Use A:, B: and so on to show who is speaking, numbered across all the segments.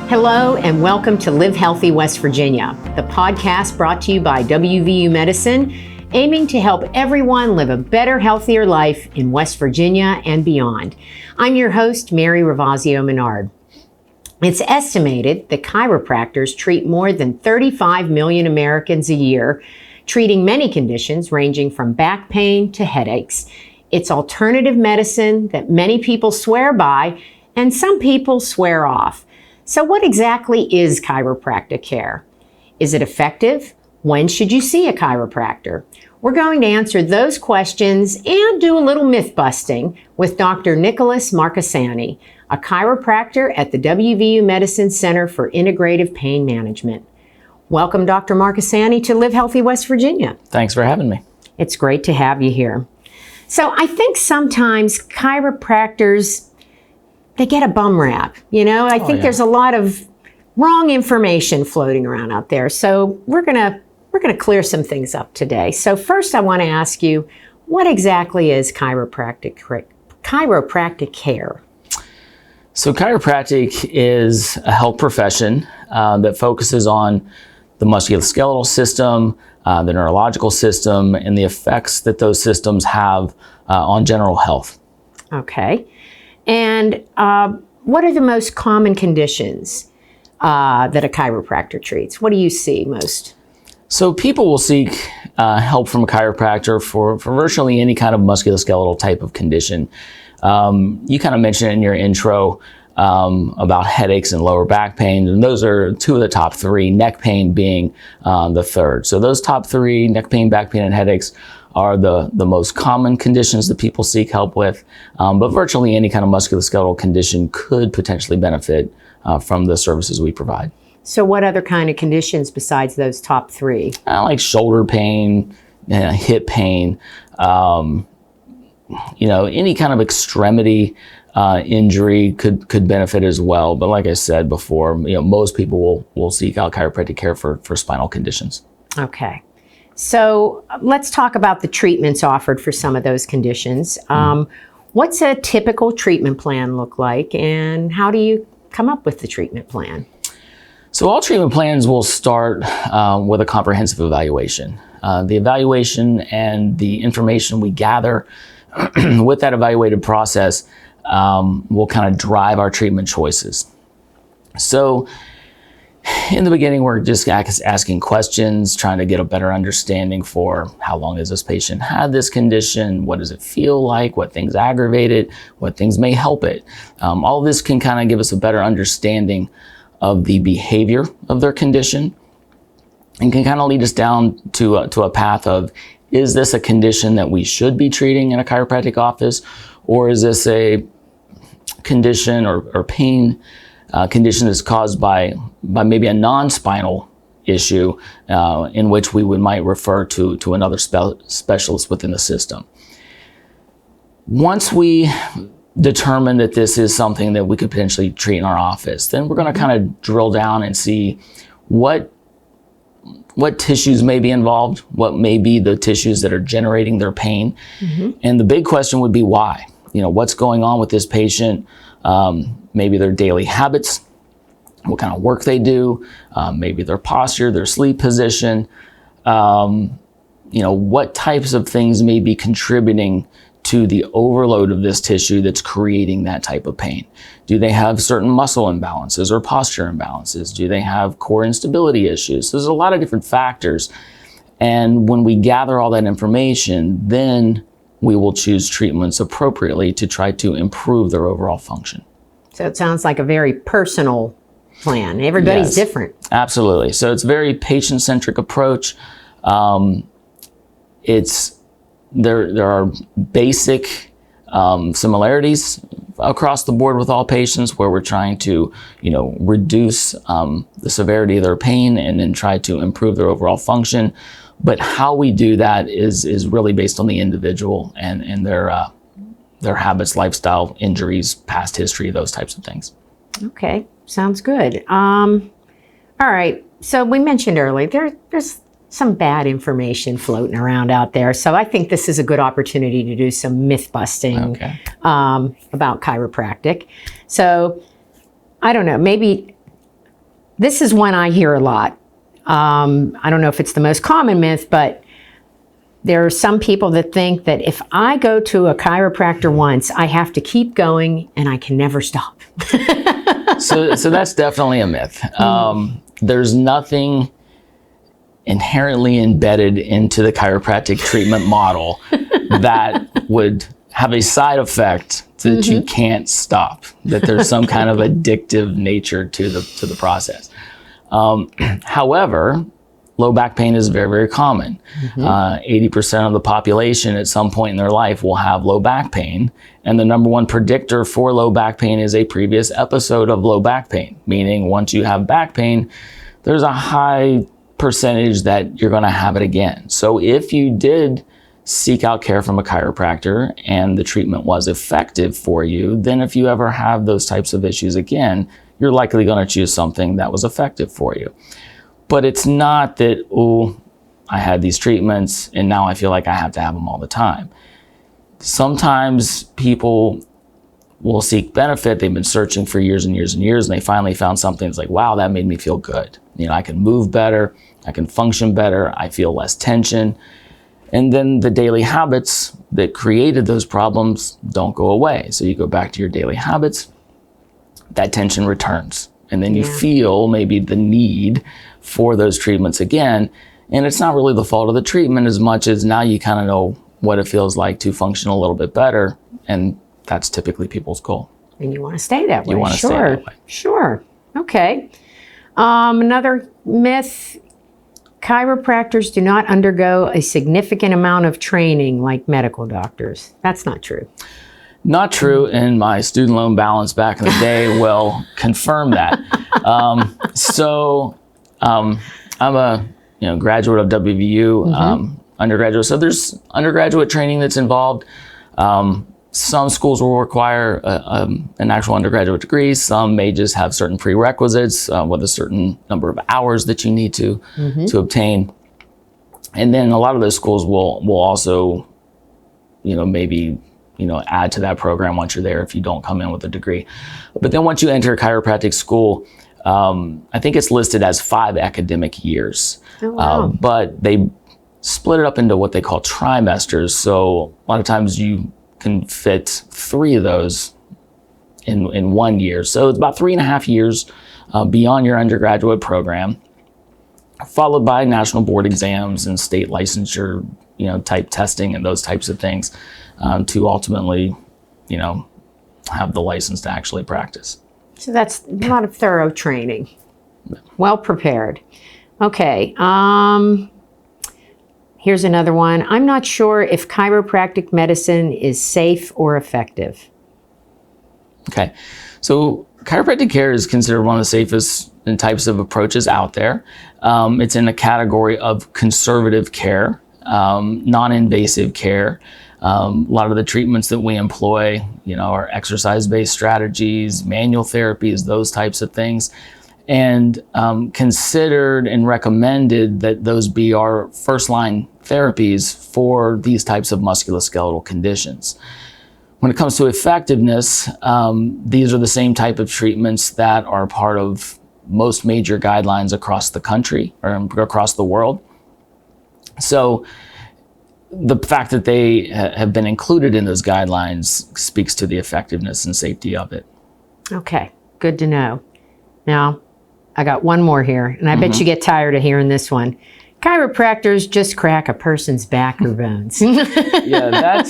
A: Hello and welcome to Live Healthy West Virginia, the podcast brought to you by WVU Medicine, aiming to help everyone live a better, healthier life in West Virginia and beyond. I'm your host, Mary Ravazio Menard. It's estimated that chiropractors treat more than 35 million Americans a year, treating many conditions ranging from back pain to headaches. It's alternative medicine that many people swear by and some people swear off. So what exactly is chiropractic care? Is it effective? When should you see a chiropractor? We're going to answer those questions and do a little myth busting with Dr. Nicholas Marchesani, a chiropractor at the WVU Medicine Center for Integrative Pain Management. Welcome, Dr. Marchesani, to Live Healthy West Virginia.
B: Thanks for having me.
A: It's great to have you here. So I think sometimes chiropractors, they get a bum rap. I think there's a lot of wrong information floating around out there. So we're gonna clear some things up today. So first I want to ask you, what exactly is chiropractic care?
B: So chiropractic is a health profession that focuses on the musculoskeletal system, the neurological system, and the effects that those systems have on general health.
A: Okay. And what are the most common conditions that a chiropractor treats? What do you see most?
B: So people will seek help from a chiropractor for virtually any kind of musculoskeletal type of condition. You kind of mentioned in your intro about headaches and lower back pain, and those are two of the top three, neck pain being the third. So those top three, neck pain, back pain, and headaches, are the most common conditions that people seek help with, but virtually any kind of musculoskeletal condition could potentially benefit from the services we provide.
A: So what other kind of conditions besides those top three?
B: Like shoulder pain, hip pain, any kind of extremity injury could benefit as well. But like I said before, most people will seek out chiropractic care for spinal conditions. Okay.
A: So let's talk about the treatments offered for some of those conditions. What's a typical treatment plan look like, and how do you come up with the treatment plan?
B: So all treatment plans will start with a comprehensive evaluation. The evaluation and the information we gather with that evaluated process will kind of drive our treatment choices. So in the beginning, we're just asking questions, trying to get a better understanding for how long has this patient had this condition, what does it feel like, what things aggravate it, what things may help it. All of this can kind of give us a better understanding of the behavior of their condition and can kind of lead us down to a path of, is this a condition that we should be treating in a chiropractic office, or is this a condition or pain condition that's caused by maybe a non-spinal issue in which we might refer to another specialist within the system. Once we determine that this is something that we could potentially treat in our office, then we're going to kind of drill down and see what tissues may be involved, what may be the tissues that are generating their pain. And the big question would be why? What's going on with this patient? Maybe their daily habits, what kind of work they do, maybe their posture, their sleep position, what types of things may be contributing to the overload of this tissue that's creating that type of pain. Do they have certain muscle imbalances or posture imbalances? Do they have core instability issues? There's a lot of different factors. And when we gather all that information, then we will choose treatments appropriately to try to improve their overall function. So
A: it sounds like a very personal plan. Everybody's different.
B: Absolutely. So it's a very patient-centric approach. There are basic similarities across the board with all patients where we're trying to, reduce the severity of their pain and then try to improve their overall function. But how we do that is really based on the individual and their habits, lifestyle, injuries, past history, those types of things.
A: Okay, sounds good. All right, so we mentioned earlier, there's some bad information floating around out there. So I think this is a good opportunity to do some myth busting about chiropractic. So I don't know, maybe this is one I hear a lot. I don't know if it's the most common myth, but there are some people that think that if I go to a chiropractor once, I have to keep going and I can never stop.
B: So that's definitely a myth. There's nothing inherently embedded into the chiropractic treatment model that would have a side effect that you can't stop, that there's some kind of addictive nature to the process. However, low back pain is very, very common. 80% of the population at some point in their life will have low back pain. And the number one predictor for low back pain is a previous episode of low back pain, meaning once you have back pain, there's a high percentage that you're going to have it again. So if you did seek out care from a chiropractor and the treatment was effective for you, then if you ever have those types of issues again, you're likely going to choose something that was effective for you. But it's not that, oh, I had these treatments and now I feel like I have to have them all the time. Sometimes people will seek benefit. They've been searching for years and years and years, and they finally found something that's like, wow, that made me feel good. You know, I can move better, I can function better, I feel less tension. And then the daily habits that created those problems don't go away. So you go back to your daily habits, that tension returns. And then you feel maybe the need for those treatments again. And it's not really the fault of the treatment as much as now you kind of know what it feels like to function a little bit better. And that's typically people's goal.
A: And you want to stay that way.
B: You want to stay that way.
A: Sure. Okay. Another myth, chiropractors do not undergo a significant amount of training like medical doctors. That's not true.
B: Not true, and my student loan balance back in the day will confirm that. I'm a graduate of WVU, undergraduate. So there's undergraduate training that's involved. Some schools will require an actual undergraduate degree. Some may just have certain prerequisites with a certain number of hours that you need to obtain. And then a lot of those schools will also, maybe add to that program once you're there if you don't come in with a degree. But then once you enter chiropractic school, I think it's listed as 5 academic years.
A: Oh, wow.
B: But they split it up into what they call trimesters. So a lot of times you can fit 3 of those in 1 year. So it's about 3.5 years beyond your undergraduate program, followed by national board exams and state licensure, type testing and those types of things to ultimately, have the license to actually practice.
A: So that's a lot of thorough training. Well prepared. Okay. Here's another one. I'm not sure if chiropractic medicine is safe or effective.
B: Okay. So chiropractic care is considered one of the safest and types of approaches out there. It's in the category of conservative care, non-invasive care. A lot of the treatments that we employ, are exercise-based strategies, manual therapies, those types of things. And considered and recommended that those be our first-line therapies for these types of musculoskeletal conditions. When it comes to effectiveness, these are the same type of treatments that are part of most major guidelines across the country or across the world. So the fact that they have been included in those guidelines speaks to the effectiveness and safety of it.
A: Okay, good to know. Now, I got one more here, and I bet you get tired of hearing this one. Chiropractors just crack a person's back or bones.
B: Yeah,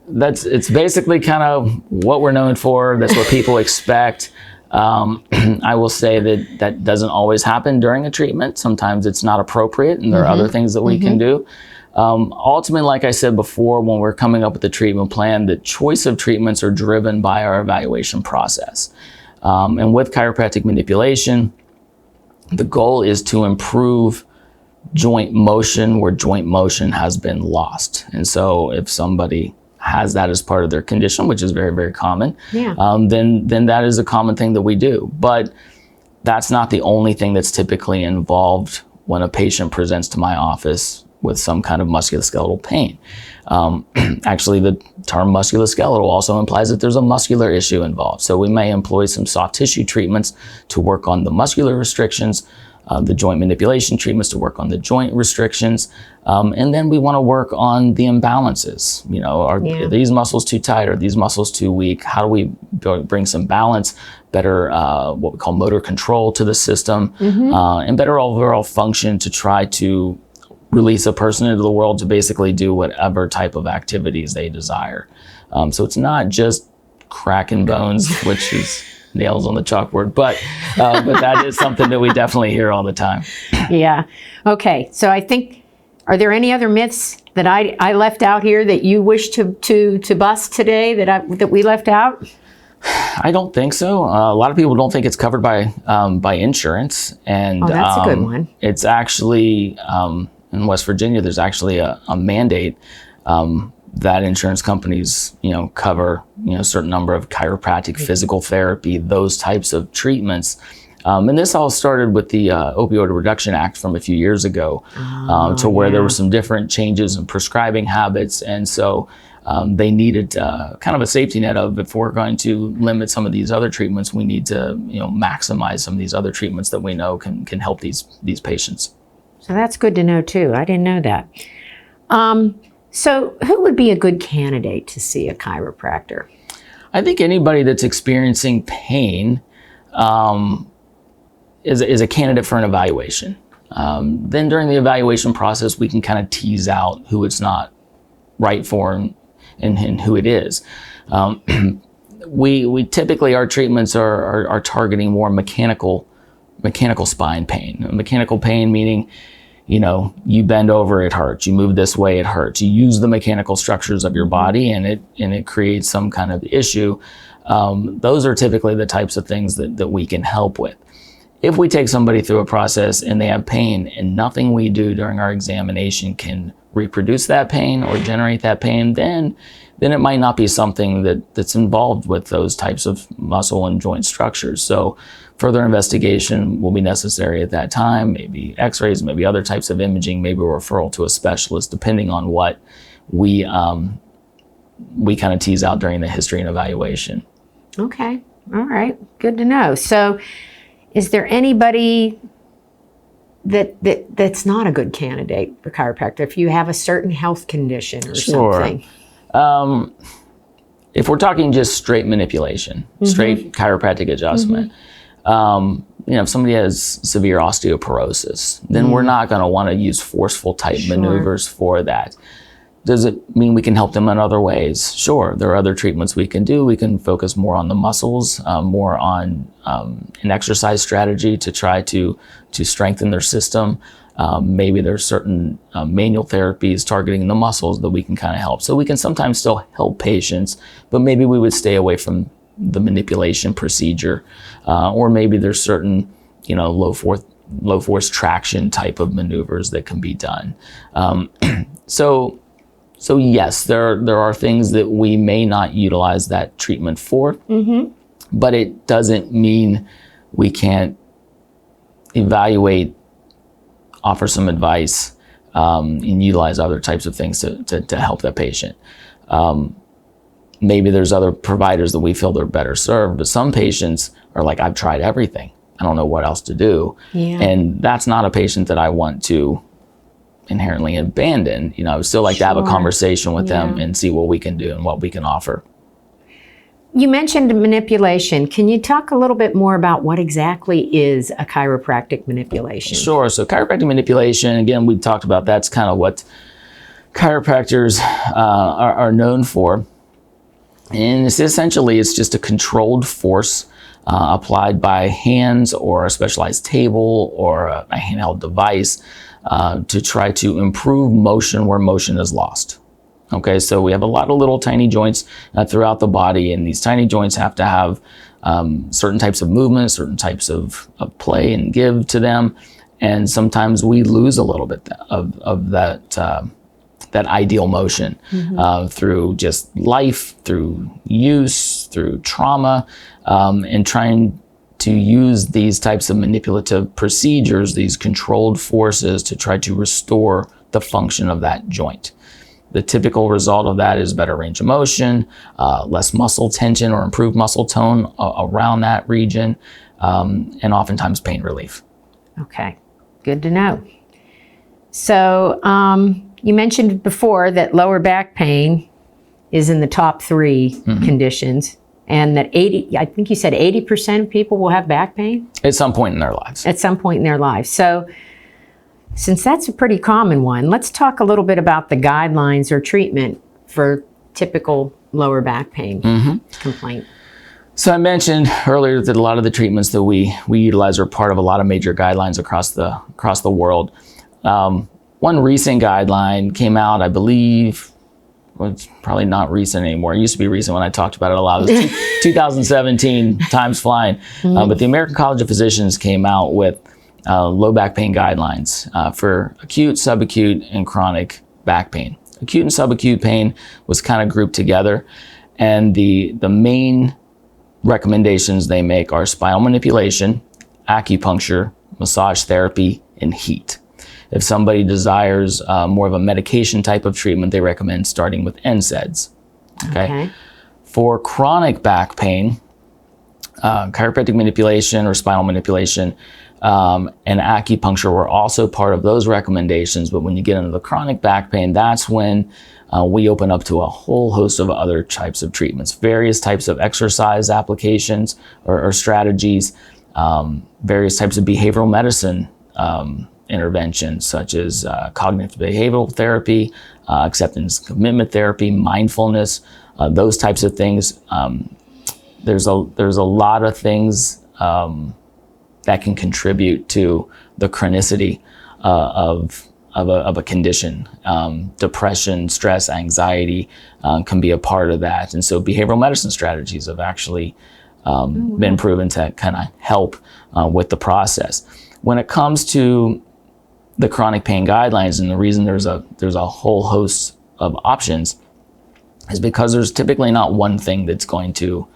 B: it's basically kind of what we're known for. That's what people expect. I will say that doesn't always happen during a treatment. Sometimes it's not appropriate, and there are other things that we can do. Ultimately, like I said before, when we're coming up with the treatment plan, the choice of treatments are driven by our evaluation process. And with chiropractic manipulation, the goal is to improve joint motion where joint motion has been lost. And so if somebody has that as part of their condition, which is very, very common, then that is a common thing that we do. But that's not the only thing that's typically involved when a patient presents to my office with some kind of musculoskeletal pain. Actually, the term musculoskeletal also implies that there's a muscular issue involved. So we may employ some soft tissue treatments to work on the muscular restrictions, the joint manipulation treatments to work on the joint restrictions, and then we want to work on the imbalances. Are these muscles too tight? Are these muscles too weak? How do we bring some balance, better what we call motor control to the system, and better overall function to try to release a person into the world to basically do whatever type of activities they desire. So it's not just cracking bones, which is nails on the chalkboard, but that is something that we definitely hear all the time.
A: Yeah. Okay. So I think, are there any other myths that I left out here that you wish to bust today that we left out?
B: I don't think so. A lot of people don't think it's covered by insurance, and
A: that's a good one.
B: It's actually in West Virginia, there's actually a mandate that insurance companies, cover, a certain number of chiropractic, physical therapy, those types of treatments. And this all started with the Opioid Reduction Act from a few years ago, to where there were some different changes in prescribing habits. And so they needed kind of a safety net of, if we're going to limit some of these other treatments, we need to, maximize some of these other treatments that we know can help these patients.
A: So that's good to know too. I didn't know that. So who would be a good candidate to see a chiropractor?
B: I think anybody that's experiencing pain is a candidate for an evaluation. Then during the evaluation process, we can kind of tease out who it's not right for and who it is. We typically, our treatments are targeting more mechanical spine pain. Mechanical pain meaning, you bend over, it hurts. You move this way, it hurts. You use the mechanical structures of your body, and it creates some kind of issue. Those are typically the types of things that we can help with. If we take somebody through a process and they have pain, and nothing we do during our examination can reproduce that pain or generate that pain, then it might not be something that's involved with those types of muscle and joint structures. So further investigation will be necessary at that time, maybe x-rays, maybe other types of imaging, maybe a referral to a specialist, depending on what we kind of tease out during the history and evaluation.
A: Okay. All right. Good to know. So is there anybody that's not a good candidate for chiropractor if you have a certain health condition or something?
B: If we're talking just straight manipulation, straight chiropractic adjustment, if somebody has severe osteoporosis, then we're not going to want to use forceful type maneuvers for that. Does it mean we can help them in other ways? Sure, there are other treatments we can do. We can focus more on the muscles, more on an exercise strategy to try to strengthen their system. Maybe there's certain manual therapies targeting the muscles that we can kind of help. So we can sometimes still help patients, but maybe we would stay away from the manipulation procedure, or maybe there's certain, low force traction type of maneuvers that can be done. So yes, there are things that we may not utilize that treatment for, but it doesn't mean we can't evaluate, offer some advice, and utilize other types of things to help that patient. Maybe there's other providers that we feel they're better served, but some patients are like, I've tried everything. I don't know what else to do. Yeah. And that's not a patient that I want to inherently abandon. I would still like to have a conversation with them and see what we can do and what we can offer.
A: You mentioned manipulation. Can you talk a little bit more about what exactly is a chiropractic manipulation? Sure.
B: So chiropractic manipulation, again, we talked about that's kind of what chiropractors are known for. And it's just a controlled force applied by hands or a specialized table or a handheld device to try to improve motion where motion is lost. Okay, so we have a lot of little tiny joints throughout the body, and these tiny joints have to have certain types of movement, certain types of play and give to them. And sometimes we lose a little bit of that ideal motion through just life, through use, through trauma, and trying to use these types of manipulative procedures, these controlled forces, to try to restore the function of that joint. The typical result of that is better range of motion, less muscle tension or improved muscle tone around that region, and oftentimes pain relief.
A: Okay, good to know. So you mentioned before that lower back pain is in the top 3 conditions, and that I think you said 80% of people will have back pain?
B: At some point in their lives.
A: At some point in their life. So since that's a pretty common one, let's talk a little bit about the guidelines or treatment for typical lower back pain complaint.
B: So I mentioned earlier that a lot of the treatments that we utilize are part of a lot of major guidelines across the world. One recent guideline came out, I believe, well, it's probably not recent anymore. It used to be recent when I talked about it a lot. It was 2017, time's flying. But the American College of Physicians came out with low back pain guidelines for acute, subacute, and chronic back pain. Acute and subacute pain was kind of grouped together, and the main recommendations they make are spinal manipulation, acupuncture, massage therapy, and heat. If somebody desires more of a medication type of treatment, they recommend starting with NSAIDs. Okay. For chronic back pain, chiropractic manipulation or spinal manipulation and acupuncture were also part of those recommendations. But when you get into the chronic back pain, that's when we open up to a whole host of other types of treatments, various types of exercise applications or strategies, various types of behavioral medicine interventions, such as cognitive behavioral therapy, acceptance commitment therapy, mindfulness, those types of things. There's a lot of things that can contribute to the chronicity of a condition. Depression, stress, anxiety can be a part of that. And so behavioral medicine strategies have actually been proven to kind of help with the process. When it comes to the chronic pain guidelines, and the reason there's a whole host of options is because there's typically not one thing that's going to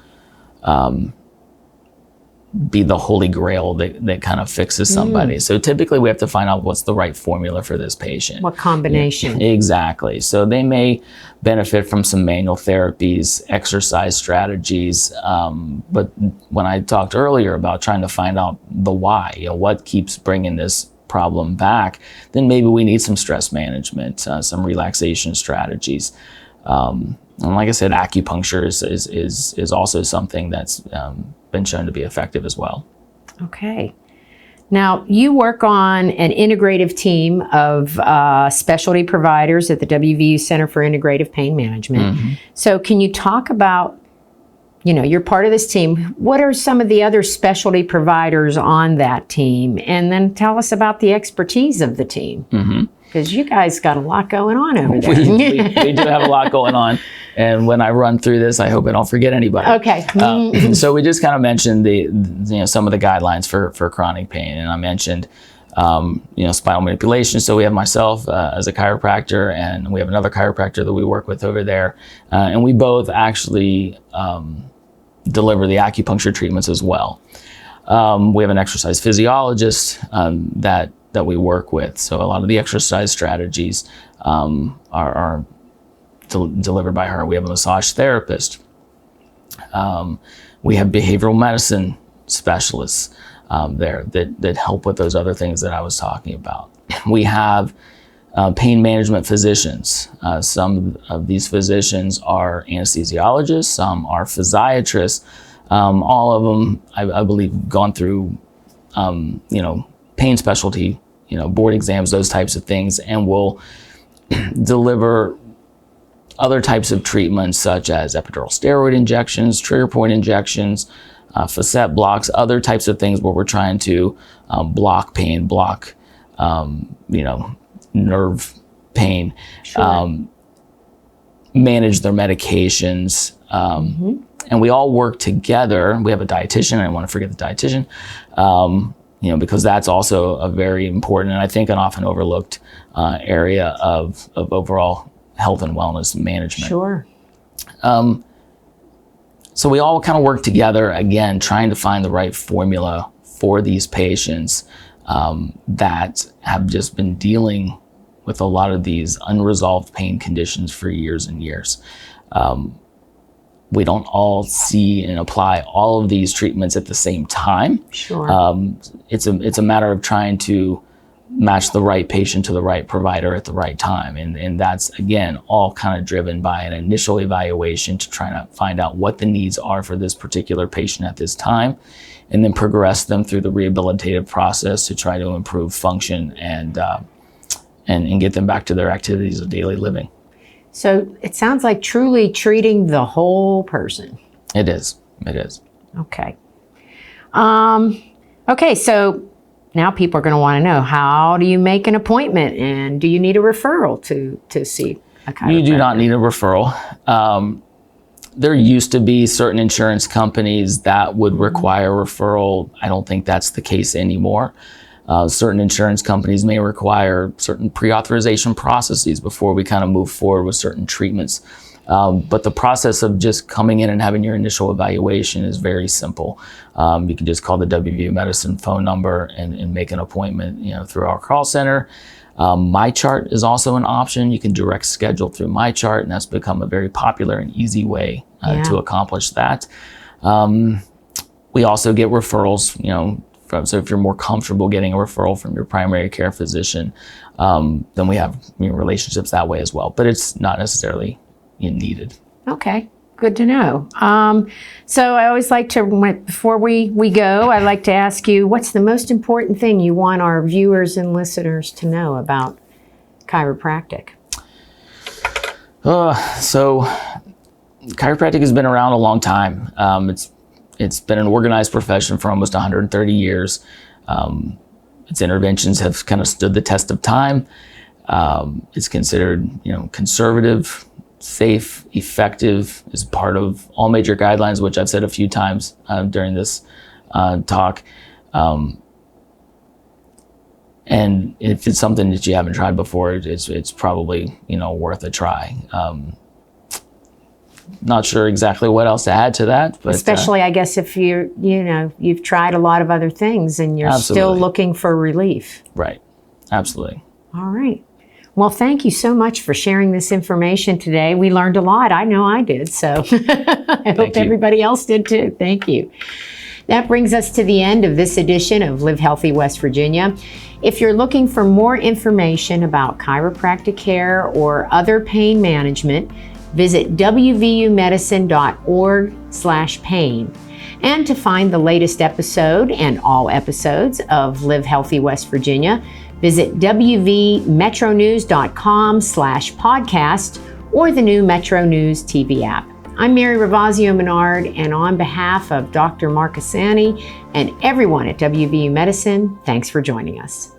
B: be the holy grail that kind of fixes somebody. So typically we have to find out what's the right formula for this patient.
A: What combination?
B: Yeah, exactly. So they may benefit from some manual therapies, exercise strategies. But when I talked earlier about trying to find out the why, what keeps bringing this problem back, then maybe we need some stress management, some relaxation strategies. And like I said, acupuncture is also something that's been shown to be effective as well.
A: Okay. Now, you work on an integrative team of specialty providers at the WVU Center for Integrative Pain Management. So can you talk about, you're part of this team. What are some of the other specialty providers on that team? And then tell us about the expertise of the team. Because you guys got a lot going on over there.
B: We do have a lot going on. And when I run through this, I hope I don't forget anybody.
A: Okay.
B: So we just kind of mentioned some of the guidelines for chronic pain. And I mentioned, spinal manipulation. So we have myself as a chiropractor, and we have another chiropractor that we work with over there. And we both actually deliver the acupuncture treatments as well. We have an exercise physiologist that we work with. So a lot of the exercise strategies are delivered by her. We have a massage therapist. We have behavioral medicine specialists there that help with those other things that I was talking about. We have pain management physicians. Some of these physicians are anesthesiologists, some are physiatrists. All of them, I believe, gone through, pain specialty, board exams, those types of things, and will deliver other types of treatments such as epidural steroid injections, trigger point injections, facet blocks, other types of things where we're trying to block pain, block, nerve pain, manage their medications. And we all work together. We have a dietitian. I don't want to forget the dietitian, because that's also a very important and I think an often overlooked area of overall health and wellness management.
A: Sure.
B: So we all kind of work together, again, trying to find the right formula for these patients that have just been dealing with a lot of these unresolved pain conditions for years and years. We don't all see and apply all of these treatments at the same time.
A: Sure.
B: It's a matter of trying to match the right patient to the right provider at the right time. And that's, again, all kind of driven by an initial evaluation to try to find out what the needs are for this particular patient at this time, and then progress them through the rehabilitative process to try to improve function and get them back to their activities of daily living.
A: So it sounds like truly treating the whole person.
B: It is.
A: Okay. Okay, so now people are going to want to know, how do you make an appointment, and do you need a referral to see a chiropractor?
B: You do not need a referral. There used to be certain insurance companies that would require referral. I don't think that's the case anymore. Certain insurance companies may require certain pre-authorization processes before we kind of move forward with certain treatments. But the process of just coming in and having your initial evaluation is very simple. You can just call the WVU Medicine phone number and make an appointment, through our call center. MyChart is also an option. You can direct schedule through MyChart, and that's become a very popular and easy way to accomplish that. We also get referrals, so if you're more comfortable getting a referral from your primary care physician, then we have relationships that way as well. But it's not necessarily needed.
A: Okay, good to know. So I always like to, before we go, I like to ask you, what's the most important thing you want our viewers and listeners to know about chiropractic?
B: So chiropractic has been around a long time. It's been an organized profession for almost 130 years. Its interventions have kind of stood the test of time. It's considered, conservative, safe, effective, is part of all major guidelines, which I've said a few times during this talk. And if it's something that you haven't tried before, it's probably, worth a try. Not sure exactly what else to add to that, but
A: especially I guess if you've tried a lot of other things and you're still looking for relief.
B: Right. Absolutely.
A: All right. Well, thank you so much for sharing this information today. We learned a lot. I know I did, so I hope everybody else did too. Thank you. That brings us to the end of this edition of Live Healthy West Virginia. If you're looking for more information about chiropractic care or other pain management, visit wvumedicine.org/pain. And to find the latest episode and all episodes of Live Healthy West Virginia, visit wvmetronews.com/podcast or the new Metro News TV app. I'm Mary Ravazio Menard, and on behalf of Dr. Marchesani and everyone at WVU Medicine, thanks for joining us.